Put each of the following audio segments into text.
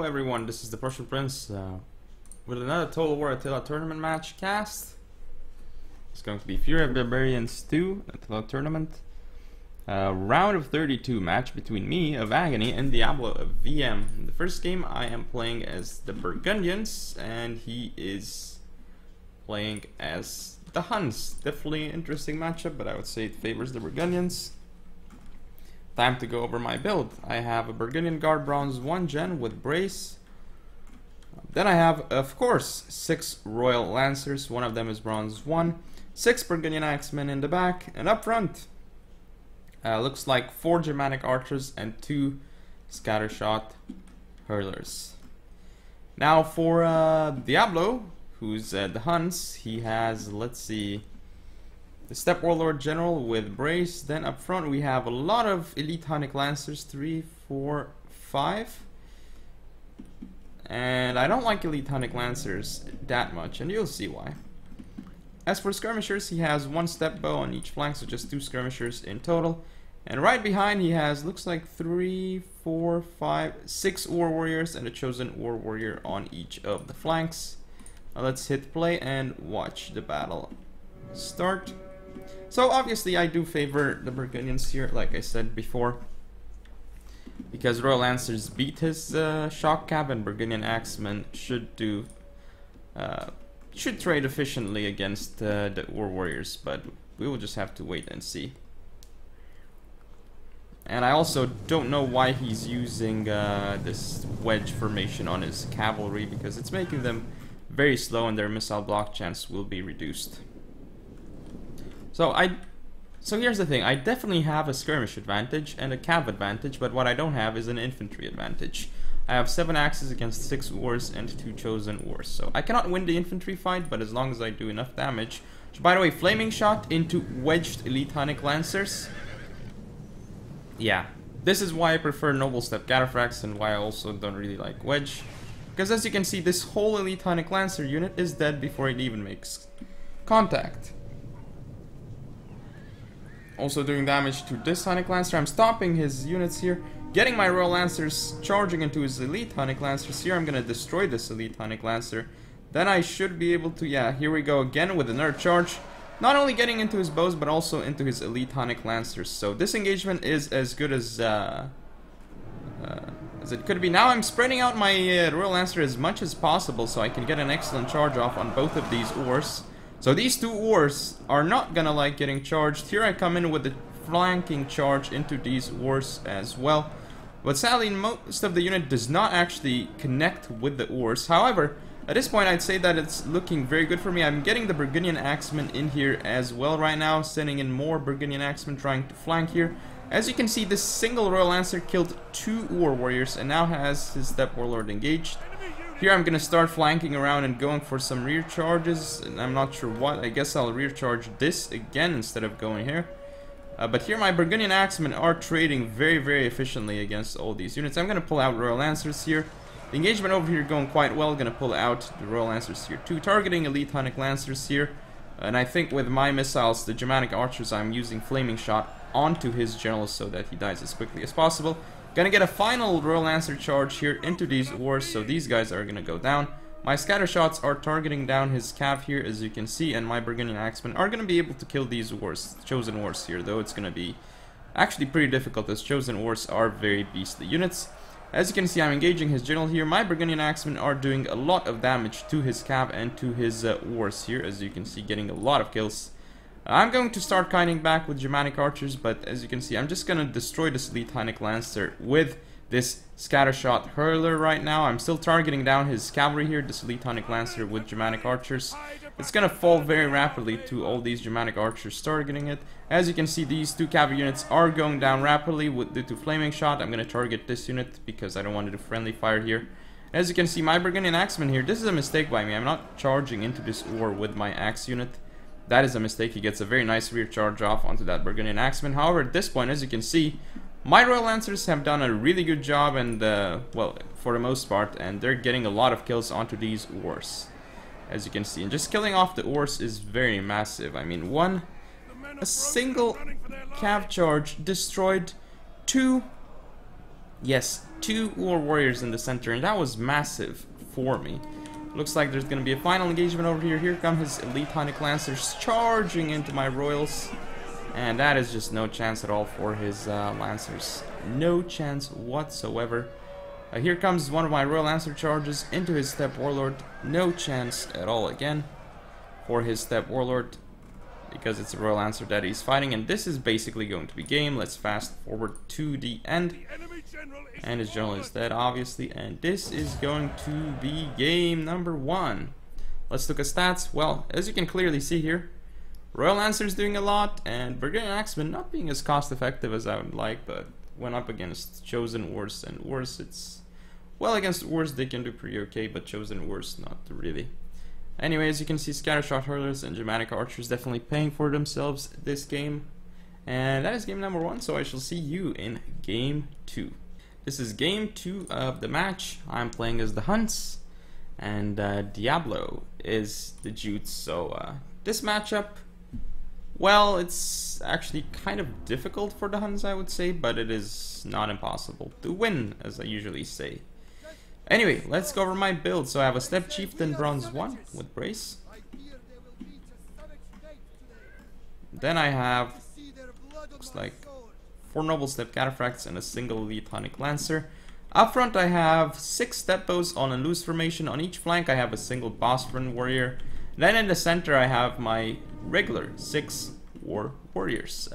everyone, this is the Prussian Prince with another Total War Attila tournament match cast. It's going to be Fury of Barbarians 2 Attila tournament. Round of 32 match between me of Agony and Diablo of VM. In the first game I am playing as the Burgundians and he is playing as the Huns. Definitely an interesting matchup, but I would say it favors the Burgundians. Time to go over my build. I have a Burgundian Guard Bronze 1 gen with Brace. Then I have, of course, 6 Royal Lancers. One of them is Bronze 1. 6 Burgundian Axemen in the back. And up front, looks like 4 Germanic Archers and 2 Scattershot Hurlers. Now for Diablo, who's the Huns, he has, let's see, the Steppe Warlord General with Brace. Then up front we have a lot of Elite Hunnic Lancers, 3, 4, 5. And I don't like Elite Hunnic Lancers that much, and you'll see why. As for Skirmishers, he has 1 Steppe Bow on each flank, so just 2 Skirmishers in total. And right behind he has, looks like 3, 4, 5, 6 War Warriors and a Chosen War Warrior on each of the flanks. Now let's hit play and watch the battle start. So obviously I do favor the Burgundians here, like I said before, because Royal Lancers beat his Shock Cab, and Burgundian Axemen should trade efficiently against the War Warriors, but we will just have to wait and see. And I also don't know why he's using this wedge formation on his cavalry, because it's making them very slow and their missile block chance will be reduced. So here's the thing, I definitely have a skirmish advantage and a cav advantage, but what I don't have is an infantry advantage. I have 7 axes against 6 wars and 2 chosen wars, so I cannot win the infantry fight, but as long as I do enough damage. So by the way, flaming shot into wedged Elite Hunnic Lancers. Yeah, this is why I prefer Noble Steppe Cataphracts and why I also don't really like wedge. Because as you can see, this whole Elite Hunnic Lancer unit is dead before it even makes contact. Also doing damage to this Hunnic Lancer. I'm stopping his units here, getting my Royal Lancers charging into his Elite Hunnic Lancers. Here I'm gonna destroy this Elite Hunnic Lancer. Then I should be able to, yeah, here we go again with another charge. Not only getting into his bows, but also into his Elite Hunnic Lancers. So this engagement is as good as it could be. Now I'm spreading out my Royal Lancer as much as possible so I can get an excellent charge off on both of these ors. So these 2 wars are not gonna like getting charged. Here I come in with the flanking charge into these wars as well. But sadly, most of the unit does not actually connect with the wars. However, at this point I'd say that it's looking very good for me. I'm getting the Burgundian Axemen in here as well right now, sending in more Burgundian Axemen trying to flank here. As you can see, this single Royal Lancer killed 2 War Warriors and now has his Steppe Warlord engaged. Here I'm gonna start flanking around and going for some rear charges, and I'm not sure what. I guess I'll rear charge this again instead of going here. But here my Burgundian Axemen are trading very, very efficiently against all these units. I'm gonna pull out Royal Lancers here. The engagement over here going quite well. Gonna pull out the Royal Lancers here too, targeting Elite Hunnic Lancers here. And I think with my missiles, the Germanic Archers, I'm using Flaming Shot onto his generals so that he dies as quickly as possible. Gonna get a final Royal Lancer charge here into these wars, so these guys are gonna go down. My scatter shots are targeting down his cav here, as you can see, and my Burgundian Axemen are gonna be able to kill these wars, chosen wars here, though it's gonna be actually pretty difficult as chosen wars are very beastly units. As you can see, I'm engaging his general here. My Burgundian Axemen are doing a lot of damage to his cav and to his wars here, as you can see, getting a lot of kills. I'm going to start kiting back with Germanic Archers, but as you can see, I'm just going to destroy this Elite Hunnic Lancer with this Scattershot Hurler right now. I'm still targeting down his cavalry here, this Elite Hunnic Lancer with Germanic Archers. It's going to fall very rapidly to all these Germanic Archers targeting it. As you can see, these 2 cavalry units are going down rapidly due to Flaming Shot. I'm going to target this unit because I don't want to do friendly fire here. As you can see, my Burgundian Axemen here, this is a mistake by me. I'm not charging into this war with my Axe unit. That is a mistake. He gets a very nice rear charge off onto that Burgundian Axeman. However, at this point, as you can see, my Royal Lancers have done a really good job, and well, for the most part, and they're getting a lot of kills onto these wars, as you can see. And just killing off the wars is very massive. I mean, a single cav charge destroyed 2 Yes, 2 war warriors in the center, and that was massive for me. Looks like there's going to be a final engagement over here. Here come his elite Hunnic Lancers charging into my royals. And that is just no chance at all for his Lancers. No chance whatsoever. Here comes one of my Royal Lancer charges into his Steppe Warlord. No chance at all again for his Steppe Warlord, because it's a Royal Lancer that he's fighting. And this is basically going to be game. Let's fast forward to the end. And his general is dead, obviously. And this is going to be game number 1. Let's look at stats. Well, as you can clearly see here, Royal Lancer's doing a lot, and Barbarian Axemen not being as cost effective as I would like, but when up against Chosen Wars and Wars, it's... Well, against Wars they can do pretty okay, but Chosen Wars not really. Anyway, as you can see, Scattershot Hurlers and Germanic Archers definitely paying for themselves this game. And that is game number 1, so I shall see you in game 2. This is game 2 of the match. I'm playing as the Huns, and Diablo is the Jutes, so this matchup... Well, it's actually kind of difficult for the Huns, I would say, but it is not impossible to win, as I usually say. Anyway, let's go over my build. So I have a Steppe Chieftain Bronze 1 with Brace. Then I have, looks like, 4 Noble Steppe Cataphracts and a single Elite Hunnic Lancer. Up front I have 6 Steppe Bows on a loose formation. On each flank I have a single Bosphorus Warrior. Then in the center I have my regular 6 war warriors.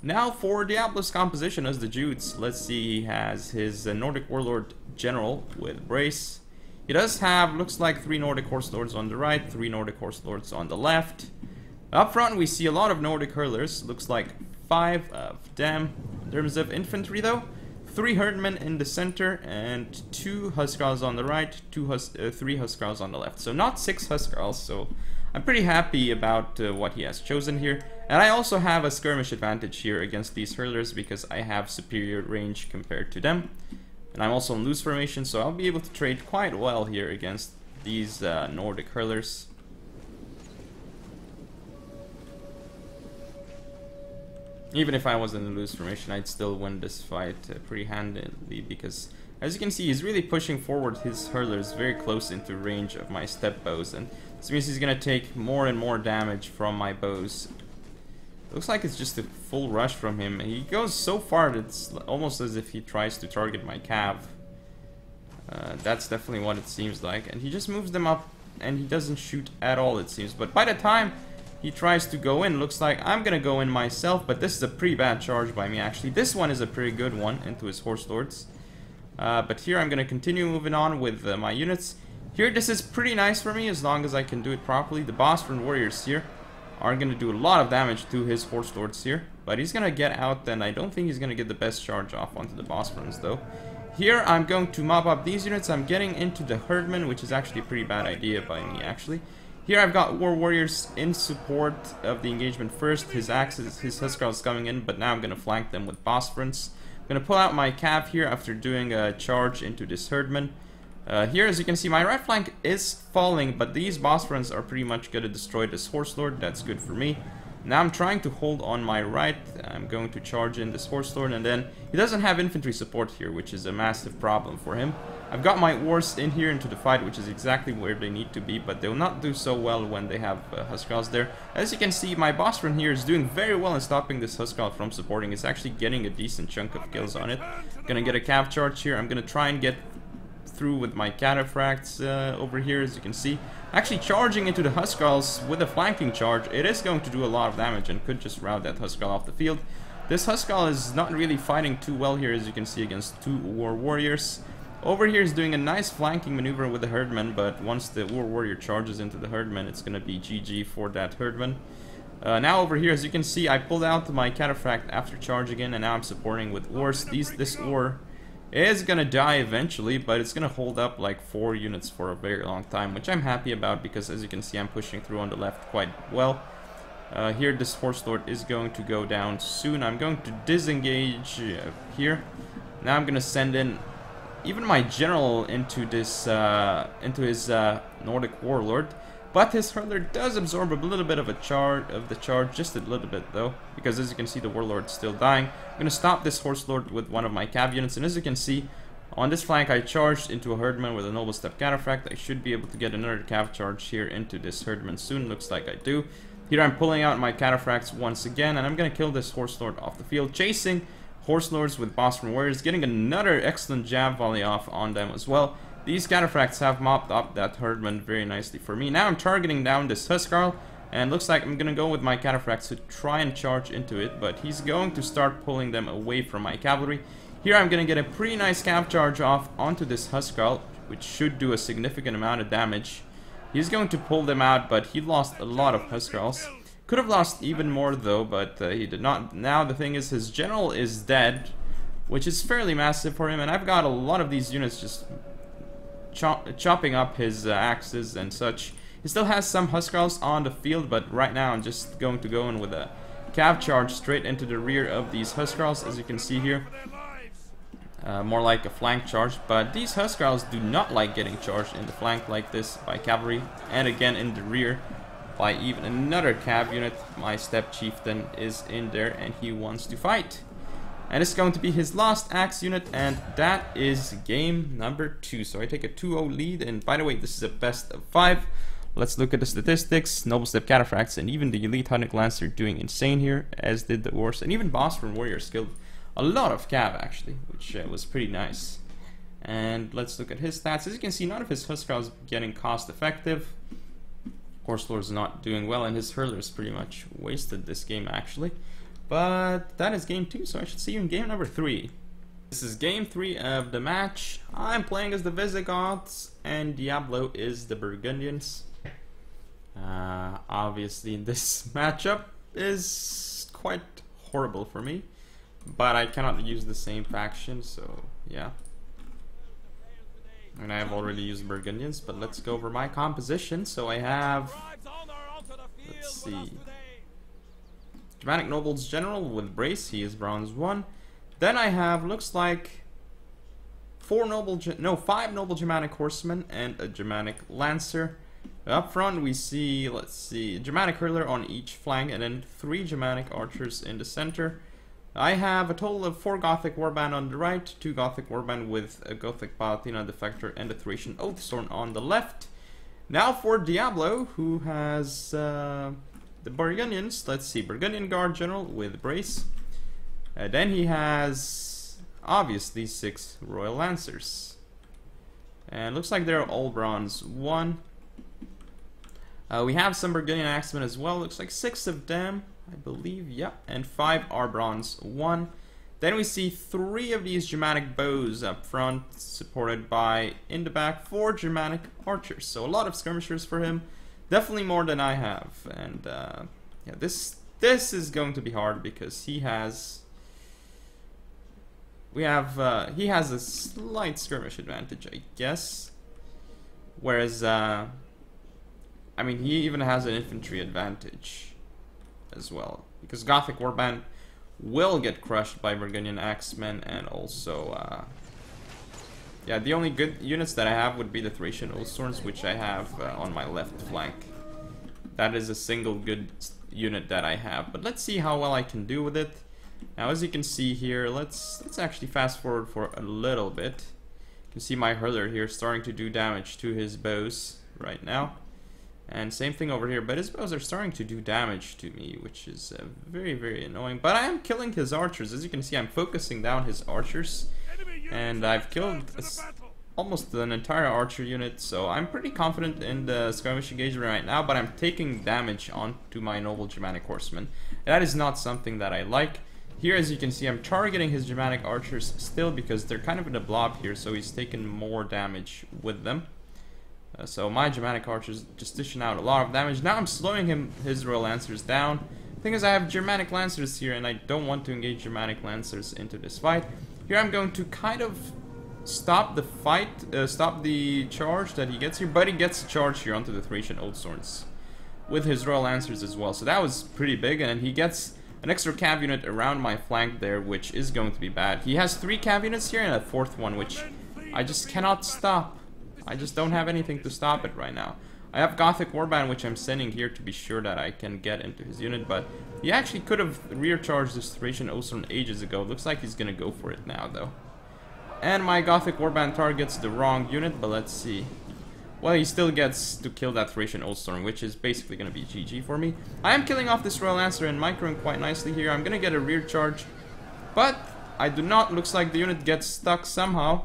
Now for Diablo's composition as the Jutes, let's see, he has his Nordic Warlord General with Brace. He does have, looks like, 3 Nordic Horse Lords on the right, 3 Nordic Horse Lords on the left. Up front we see a lot of Nordic Hurlers, looks like 5 of them. In terms of infantry though, 3 Herdmen in the center and 2 Huskarls on the right, 3 Huskarls on the left. So not 6 Huskarls, so I'm pretty happy about what he has chosen here. And I also have a skirmish advantage here against these hurlers because I have superior range compared to them. And I'm also in loose formation, so I'll be able to trade quite well here against these Nordic hurlers. Even if I was in a loose formation, I'd still win this fight pretty handily, because as you can see, he's really pushing forward his hurlers very close into range of my Steppe Bows, and this means he's gonna take more and more damage from my bows. Looks like it's just a full rush from him. He goes so far that it's almost as if he tries to target my cav. That's definitely what it seems like, and he just moves them up and he doesn't shoot at all, it seems. But by the time he tries to go in, looks like I'm gonna go in myself, but this is a pretty bad charge by me actually. This one is a pretty good one into his Horse Lords. But here I'm gonna continue moving on with my units. Here this is pretty nice for me as long as I can do it properly. The Bosphorus Warriors here are gonna do a lot of damage to his Horse Lords here, but he's gonna get out, and I don't think he's gonna get the best charge off onto the Bosphorus though. Here I'm going to mop up these units. I'm getting into the Herdmen, which is actually a pretty bad idea by me actually. Here I've got War Warriors in support of the engagement first. His axes, his Huskarls coming in, but now I'm gonna flank them with Bosphorus. I'm gonna pull out my cav here after doing a charge into this Herdman. Here, as you can see, my right flank is falling, but these Bosphorus are pretty much gonna destroy this Horse Lord. That's good for me. Now I'm trying to hold on my right. I'm going to charge in this Horse Lord, and then he doesn't have infantry support here, which is a massive problem for him. I've got my Wars in here into the fight, which is exactly where they need to be, but they'll not do so well when they have Huskarls there. As you can see, my Bosphorus here is doing very well in stopping this Huskarl from supporting. It's actually getting a decent chunk of kills on it. Gonna get a cav charge here. I'm gonna try and get through with my cataphracts over here, as you can see. Actually charging into the Huskarls with a flanking charge, it is going to do a lot of damage and could just rout that Huskarl off the field. This Huskarl is not really fighting too well here, as you can see, against 2 War Warriors. Over here is doing a nice flanking maneuver with the Herdman, but once the War Warrior charges into the Herdman, it's gonna be GG for that Herdman. Now over here, as you can see, I pulled out my cataphract after charging in, and now I'm supporting with Ors. This Or is gonna die eventually, but it's gonna hold up like 4 units for a very long time, which I'm happy about, because as you can see, I'm pushing through on the left quite well. Here, this Horse Lord is going to go down soon. I'm going to disengage here. Now I'm gonna send in even my general into this into his Nordic Warlord. But his hurler does absorb a little bit of the charge, just a little bit though, because as you can see the warlord's still dying. I'm gonna stop this horse lord with one of my cav units, and as you can see on this flank I charged into a herdman with a noble step cataphract. I should be able to get another cav charge here into this herdman soon, looks like I do. Here I'm pulling out my cataphracts once again, and I'm gonna kill this horse lord off the field, chasing horse lords with Bosphorus warriors, getting another excellent jab volley off on them as well. These cataphracts have mopped up that herdman very nicely for me. Now I'm targeting down this Huskarl, and looks like I'm gonna go with my cataphracts to try and charge into it, but he's going to start pulling them away from my cavalry. Here I'm gonna get a pretty nice cav charge off onto this Huskarl, which should do a significant amount of damage. He's going to pull them out, but he lost a lot of Huskarls. Could have lost even more though, but he did not. Now the thing is, his general is dead, which is fairly massive for him, and I've got a lot of these units just chopping up his axes and such. He still has some Huskarls on the field, but right now I'm just going to go in with a cav charge straight into the rear of these Huskarls, as you can see here. More like a flank charge, but these Huskarls do not like getting charged in the flank like this by cavalry, and again in the rear by even another cav unit. My steppe chieftain is in there and he wants to fight. And it's going to be his last axe unit, and that is game number 2. So I take a 2-0 lead, and by the way, this is a best of 5. Let's look at the statistics. Noble Step Cataphracts and even the Elite Hunting Lancer doing insane here, as did the Ors, and even Bosphorus Warriors killed a lot of cav actually, which was pretty nice. And let's look at his stats. As you can see, none of his Huskarls getting cost effective. Horse Lord's not doing well, and his hurler's pretty much wasted this game actually. But that is game 2, so I should see you in game number 3. This is game 3 of the match. I'm playing as the Visigoths, and Diablo is the Burgundians. Obviously this matchup is quite horrible for me, but I cannot use the same faction, so yeah. And I have already used Burgundians, but let's go over my composition. So I have, let's see, Germanic Nobles General with Brace, he is bronze 1. Then I have, looks like, 5 Noble Germanic Horsemen and a Germanic Lancer. Up front we see, let's see, Germanic Hurler on each flank, and then 3 Germanic Archers in the center. I have a total of 4 Gothic Warband on the right, 2 Gothic Warband with a Gothic Palatina Defector and a Thracian Oathsworn on the left. Now for Diablo, who has the Burgundians. Let's see, Burgundian Guard General with Brace. Then he has, obviously, 6 Royal Lancers. And looks like they're all bronze 1. We have some Burgundian Axemen as well, looks like 6 of them, I believe, yeah, and 5 are bronze 1. Then we see 3 of these Germanic bows up front, supported by, in the back, 4 Germanic archers. So a lot of skirmishers for him, definitely more than I have. And yeah, this is going to be hard because he has, he has a slight skirmish advantage, I guess. Whereas, I mean, he even has an infantry advantage as well, because Gothic Warband will get crushed by Burgundian Axemen, and also, yeah, the only good units that I have would be the Thracian Oathsworns, which I have on my left flank. That is a single good unit that I have, but let's see how well I can do with it. Now, as you can see here, let's actually fast forward for a little bit. You can see my hurler here starting to do damage to his bows right now. And same thing over here, but his bows are starting to do damage to me, which is very, very annoying. But I am killing his archers. As you can see, I'm focusing down his archers. And I've killed almost an entire archer unit, so I'm pretty confident in the skirmish engagement right now, but I'm taking damage onto my noble Germanic horsemen. That is not something that I like. Here, as you can see, I'm targeting his Germanic archers still because they're kind of in a blob here, so he's taking more damage with them. So my Germanic archers just dishing out a lot of damage. Now I'm slowing his Royal Lancers down. The thing is, I have Germanic Lancers here, and I don't want to engage Germanic Lancers into this fight. Here I'm going to kind of stop the fight, stop the charge that he gets here, but he gets a charge here onto the Thracian Oathsworns with his Royal Lancers as well. So that was pretty big, and he gets an extra cav unit around my flank there, which is going to be bad. He has 3 cav units here and a 4th one, which I just cannot stop. I just don't have anything to stop it right now. I have Gothic Warband, which I'm sending here to be sure that I can get into his unit, but he actually could have rear charged this Thracian Oathsworn ages ago. Looks like he's gonna go for it now, though. And my Gothic Warband targets the wrong unit, but let's see. Well, he still gets to kill that Thracian Oathstorm, which is basically going to be GG for me. I am killing off this Royal Lancer and microing quite nicely here. I'm going to get a rear charge, but I do not. Looks like the unit gets stuck somehow.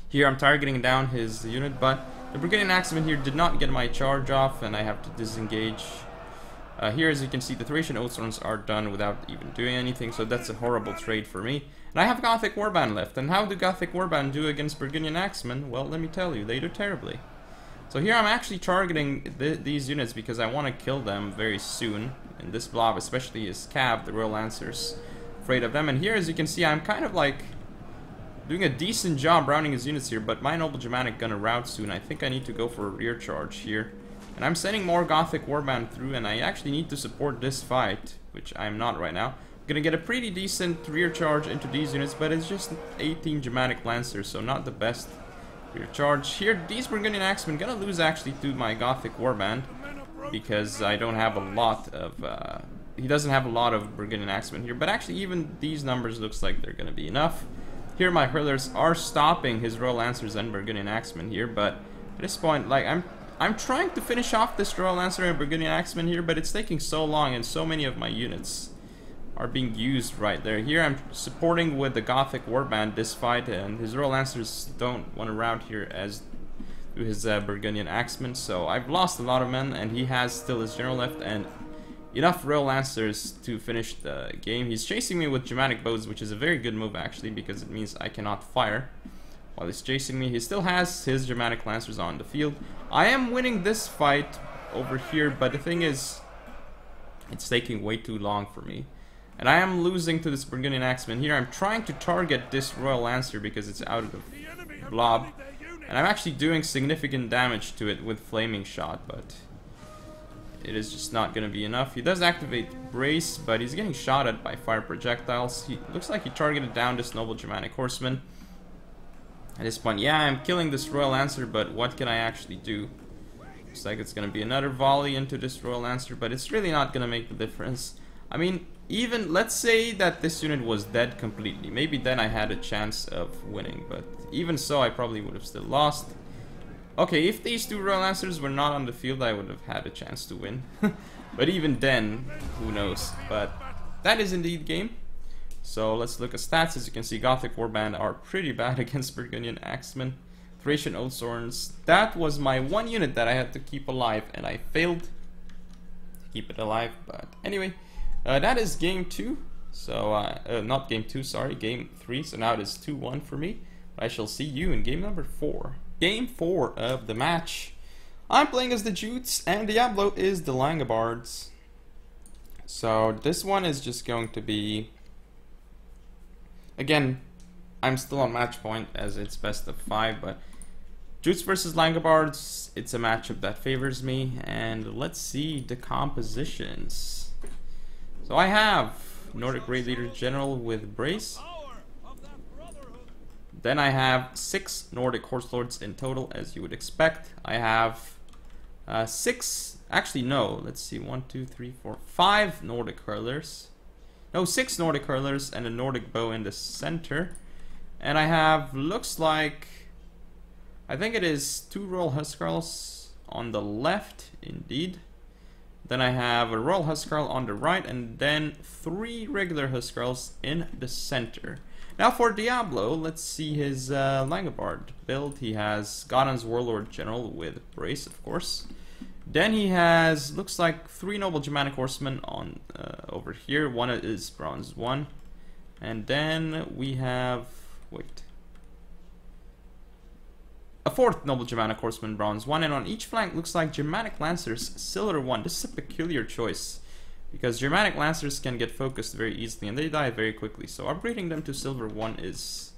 Here I'm targeting down his unit, but the Burgundian Axeman here did not get my charge off, and I have to disengage. Here, as you can see, the Thracian Oathstorms are done without even doing anything, so that's a horrible trade for me. And I have Gothic Warband left, and how do Gothic Warband do against Burgundian Axemen? Well, let me tell you, they do terribly. So here I'm actually targeting these units because I want to kill them very soon. In this blob, especially his Cav, the Royal Lancers, afraid of them. And here, as you can see, I'm kind of like doing a decent job rounding his units here, but my Noble Germanic gonna rout soon. I think I need to go for a rear charge here. And I'm sending more Gothic Warband through, and I actually need to support this fight, which I'm not right now. I'm gonna get a pretty decent rear charge into these units, but it's just 18 Germanic Lancers, so not the best rear charge. Here, these Burgundian Axemen gonna lose actually to my Gothic Warband, because I don't have a lot of, he doesn't have a lot of Burgundian Axemen here, but actually even these numbers looks like they're gonna be enough. Here my hurlers are stopping his Royal Lancers and Burgundian Axemen here, but at this point, like, I'm trying to finish off this Royal Lancer and Burgundian Axeman here, but it's taking so long, and so many of my units are being used right there. Here I'm supporting with the Gothic Warband this fight, and his Royal Lancers don't want to rout here as do his Burgundian Axemen, so I've lost a lot of men, and he has still his general left, and enough Royal Lancers to finish the game. He's chasing me with Germanic Bows, which is a very good move actually, because it means I cannot fire while he's chasing me. He still has his Germanic Lancers on the field. I am winning this fight over here, but the thing is, it's taking way too long for me. And I am losing to this Burgundian Axeman. Here I'm trying to target this Royal Lancer because it's out of the blob. And I'm actually doing significant damage to it with Flaming Shot, but it is just not going to be enough. He does activate Brace, but he's getting shot at by fire projectiles. He looks like he targeted down this Noble Germanic Horseman. At this point, yeah, I'm killing this Royal Lancer, but what can I actually do? Looks like it's going to be another volley into this Royal Lancer, but it's really not going to make the difference. I mean, even, let's say that this unit was dead completely. Maybe then I had a chance of winning, but even so, I probably would have still lost. Okay, if these two Royal Lancers were not on the field, I would have had a chance to win. But even then, who knows? But that is indeed game. So let's look at stats. As you can see, Gothic Warband are pretty bad against Burgundian Axemen. Thracian Oathsworns. That was my one unit that I had to keep alive, and I failed to keep it alive. But anyway, that is game 2. So, not game 2, sorry, game 3. So now it is 2-1 for me. But I shall see you in game number 4. Game 4 of the match. I'm playing as the Jutes, and Diablo is the Langobards. So this one is just going to be... Again, I'm still on match point as it's best of 5, but Jutes versus Langobards, it's a matchup that favors me, and let's see the compositions. So I have Nordic Raid Leader General with Brace. Then I have 6 Nordic Horse Lords in total, as you would expect. I have 6, actually no, let's see, 1, 2, 3, 4, 5 Nordic Hurlers. No, 6 Nordic Hurlers and a Nordic Bow in the center. And I have, looks like, I think it is 2 Royal Huskarls on the left, indeed. Then I have a Royal Huskarl on the right, and then 3 regular Huskarls in the center. Now for Diablo, let's see his Langobard build. He has Godon's Warlord General with Brace, of course. Then he has, looks like 3 Noble Germanic Horsemen on over here. One is Bronze 1. And then we have, wait, a 4th Noble Germanic Horseman, Bronze 1. And on each flank looks like Germanic Lancers, Silver 1. This is a peculiar choice, because Germanic Lancers can get focused very easily and they die very quickly. So upgrading them to Silver 1 is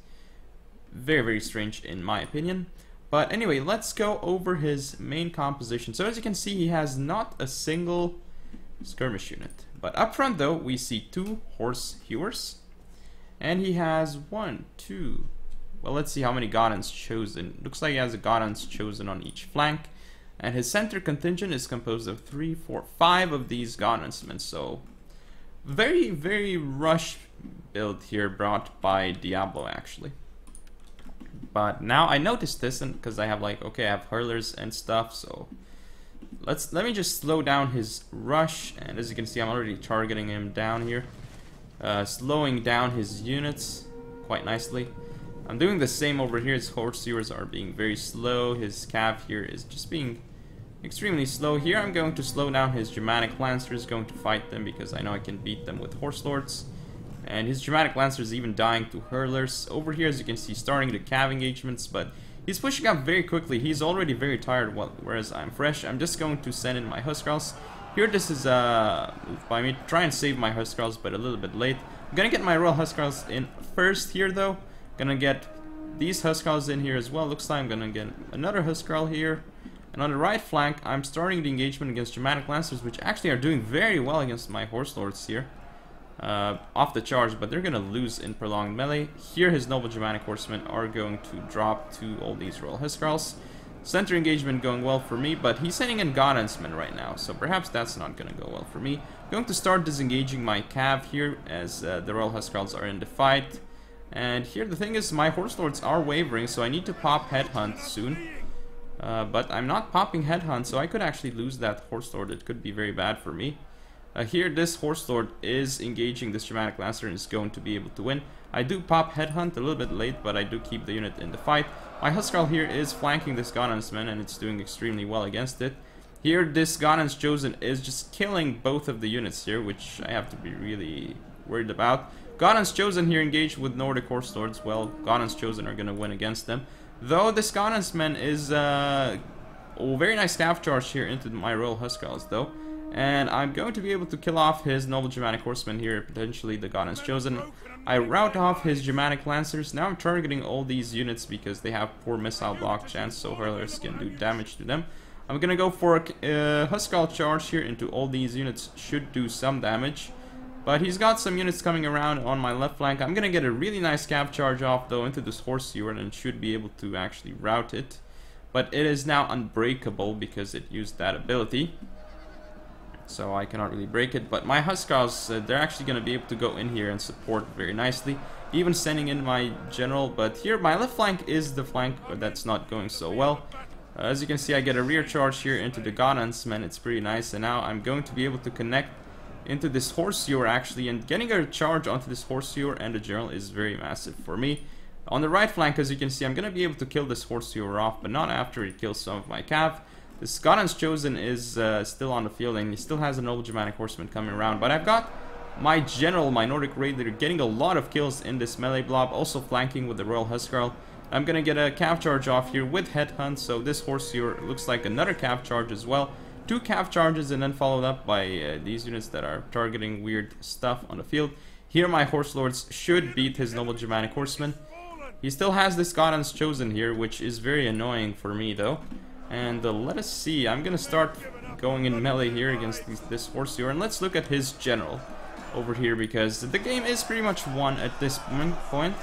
very, very strange in my opinion. But anyway, let's go over his main composition. So as you can see, he has not a single skirmish unit. But up front though, we see 2 Horse Hewers. And he has 1, 2... Well, let's see how many Godons chosen. Looks like he has a Godons chosen on each flank. And his center contingent is composed of 3, 4, 5 of these Godhuntsmen. So very, very rush build here brought by Diablo actually. But now I noticed this, and because I have like, okay, I have hurlers and stuff, so let me just slow down his rush. And as you can see, I'm already targeting him down here, slowing down his units quite nicely. I'm doing the same over here. His horsehewers are being very slow. His cav here is just being extremely slow. Here I'm going to slow down his Germanic Lancers, going to fight them because I know I can beat them with horse lords. And his Germanic Lancer is even dying to hurlers. Over here, as you can see, starting the cav engagements, but he's pushing up very quickly. He's already very tired, whereas I'm fresh. I'm just going to send in my Huskarls. Here, this is by me try and save my Huskarls, but a little bit late. I'm gonna get my Royal Huskarls in first here, though. Gonna get these Huskarls in here as well. Looks like I'm gonna get another Huskarl here. And on the right flank, I'm starting the engagement against Germanic Lancers, which actually are doing very well against my Horse Lords here. Off the charge, but they're gonna lose in prolonged melee. Here his noble Germanic horsemen are going to drop to all these Royal Huskarls. Center engagement going well for me, but he's sending in Godhuntsmen right now, so perhaps that's not gonna go well for me. I'm going to start disengaging my cav here as the Royal Huskarls are in the fight. And here the thing is, my Horse Lords are wavering, so I need to pop Headhunt soon. But I'm not popping Headhunt, so I could actually lose that Horse Lord. It could be very bad for me. Here, this Horse Lord is engaging this Germanic Lancer and is going to be able to win. I do pop Headhunt a little bit late, but I do keep the unit in the fight. My Huskarl here is flanking this Godhuntsman, and it's doing extremely well against it. Here, this Godhunts Chosen is just killing both of the units here, which I have to be really worried about. Godhunts Chosen here engaged with Nordic Horse Lords. Well, Godhunts Chosen are going to win against them. Though this Godhuntsman is very nice scav charge here into my Royal Huskarls, though. And I'm going to be able to kill off his noble Germanic horsemen here, potentially the Godhunts Chosen. I rout off his Germanic Lancers. Now I'm targeting all these units because they have poor missile block chance, so hurlers can do damage to them. I'm gonna go for a Huskarl charge here into all these units, should do some damage. But he's got some units coming around on my left flank. I'm gonna get a really nice cav charge off though into this Horsehewer and should be able to actually rout it. But it is now unbreakable because it used that ability. So I cannot really break it, but my Huskarls, they're actually going to be able to go in here and support very nicely, even sending in my general. But here my left flank is the flank that's not going so well. As you can see, I get a rear charge here into the Godhuntsmen. It's pretty nice, and now I'm going to be able to connect into this Horsehewer actually, and getting a charge onto this Horsehewer and the general is very massive for me. On the right flank, as you can see, I'm going to be able to kill this Horsehewer off, but not after he kills some of my cav. This Godhunts Chosen is still on the field, and he still has a noble Germanic horseman coming around. But I've got my general, my Nordic Raider, getting a lot of kills in this melee blob, also flanking with the Royal Huskarl. I'm gonna get a cav charge off here with Headhunt, so this Horsehewer looks like another cav charge as well. 2 cav charges and then followed up by these units that are targeting weird stuff on the field. Here my Horse Lords should beat his noble Germanic horseman. He still has this Godhunts Chosen here, which is very annoying for me though. And let us see, I'm gonna start going in melee here against this Horsehewer, and let's look at his general over here, because the game is pretty much won at this point.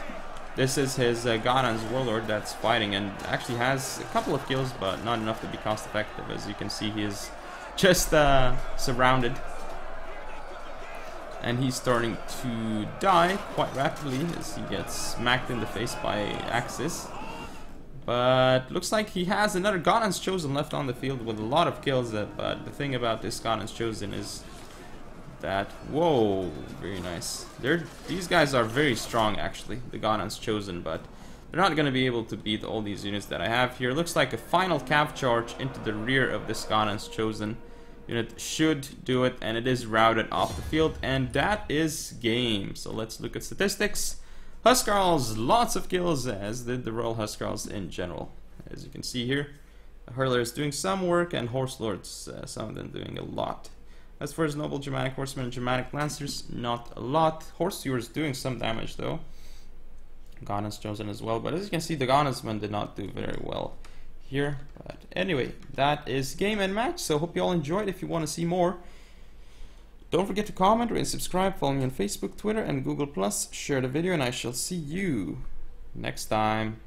This is his Godhunts Warlord that's fighting, and actually has a couple of kills, but not enough to be cost effective. As you can see, he is just surrounded. And he's starting to die quite rapidly as he gets smacked in the face by Axis. But looks like he has another Godhunts Chosen left on the field with a lot of kills. But the thing about this Godhunts Chosen is that, whoa, very nice. These guys are very strong actually, the Godhunts Chosen, but they're not going to be able to beat all these units that I have here. Looks like a final cav charge into the rear of this Godhunts Chosen unit should do it, and it is routed off the field, and that is game. So let's look at statistics. Huskarls, lots of kills, as did the Royal Huskarls in general. As you can see here, the Hurler is doing some work, and Horse Lords, some of them doing a lot. As for his noble Germanic horsemen and Germanic Lancers, not a lot. Horsehewer is doing some damage though. Godhunts Chosen as well, but as you can see, the Godhuntsmen did not do very well here. But anyway, that is game and match, so hope you all enjoyed. If you want to see more, don't forget to comment, rate, and subscribe. Follow me on Facebook, Twitter, and Google+. Share the video, and I shall see you next time.